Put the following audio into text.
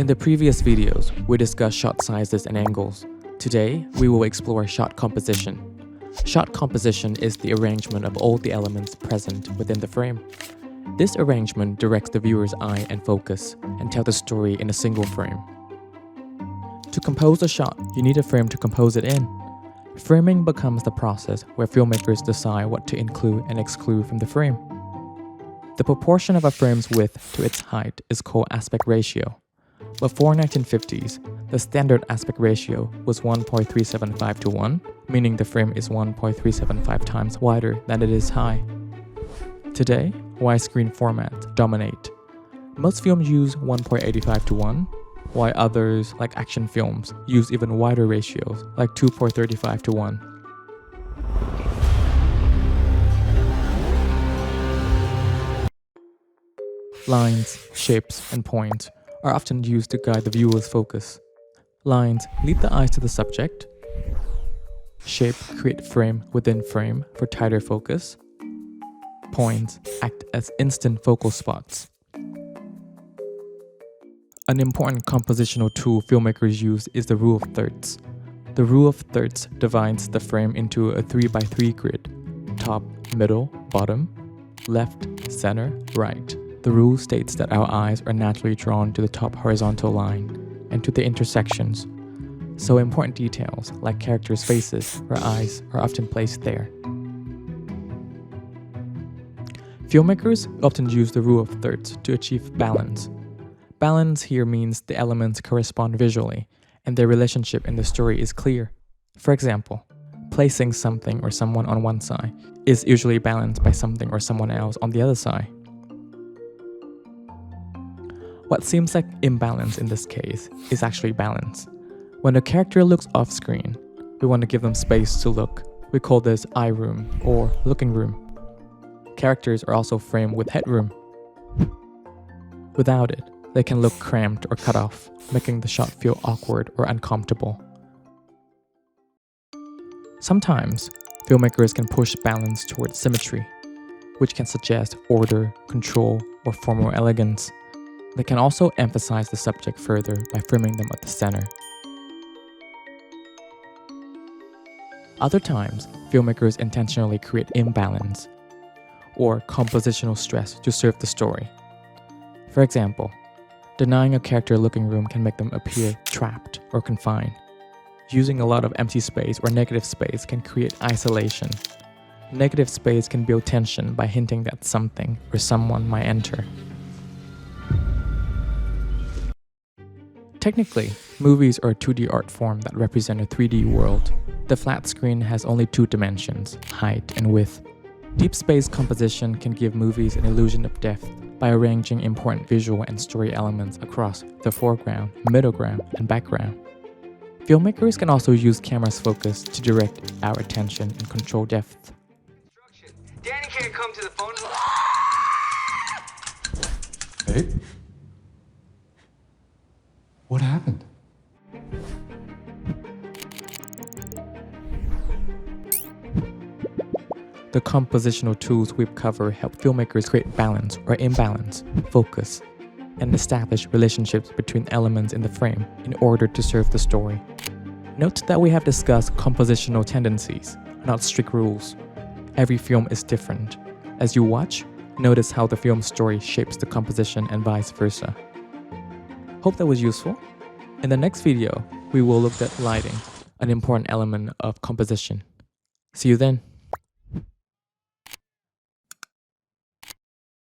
In the previous videos, we discussed shot sizes and angles. Today, we will explore shot composition. Shot composition is the arrangement of all the elements present within the frame. This arrangement directs the viewer's eye and focus, and tells the story in a single frame. To compose a shot, you need a frame to compose it in. Framing becomes the process where filmmakers decide what to include and exclude from the frame. The proportion of a frame's width to its height is called aspect ratio. Before 1950s, the standard aspect ratio was 1.375 to 1, meaning the frame is 1.375 times wider than it is high. Today, widescreen formats dominate. Most films use 1.85 to 1, while others, like action films, use even wider ratios, like 2.35 to 1. Lines, shapes, and points are often used to guide the viewer's focus. Lines lead the eyes to the subject. Shape create frame within frame for tighter focus. Points act as instant focal spots. An important compositional tool filmmakers use is the rule of thirds. The rule of thirds divides the frame into a 3x3 grid: top, middle, bottom, left, center, right. The rule states that our eyes are naturally drawn to the top horizontal line and to the intersections, so important details like characters' faces or eyes are often placed there. Filmmakers often use the rule of thirds to achieve balance. Balance here means the elements correspond visually, and their relationship in the story is clear. For example, placing something or someone on one side is usually balanced by something or someone else on the other side. What seems like imbalance in this case is actually balance. When a character looks off screen, we want to give them space to look. We call this eye room or looking room. Characters are also framed with headroom. Without it, they can look cramped or cut off, making the shot feel awkward or uncomfortable. Sometimes, filmmakers can push balance towards symmetry, which can suggest order, control, or formal elegance. They can also emphasize the subject further by framing them at the center. Other times, filmmakers intentionally create imbalance or compositional stress to serve the story. For example, denying a character a looking room can make them appear trapped or confined. Using a lot of empty space or negative space can create isolation. Negative space can build tension by hinting that something or someone might enter. Technically, movies are a 2D art form that represent a 3D world. The flat screen has only two dimensions, height and width. Deep space composition can give movies an illusion of depth by arranging important visual and story elements across the foreground, middle ground, and background. Filmmakers can also use camera's focus to direct our attention and control depth. Danny can't come to the phone. Babe? What happened? The compositional tools we've covered help filmmakers create balance or imbalance, focus, and establish relationships between elements in the frame in order to serve the story. Note that we have discussed compositional tendencies, not strict rules. Every film is different. As you watch, notice how the film's story shapes the composition and vice versa. Hope that was useful. In the next video, we will look at lighting, an important element of composition. See you then.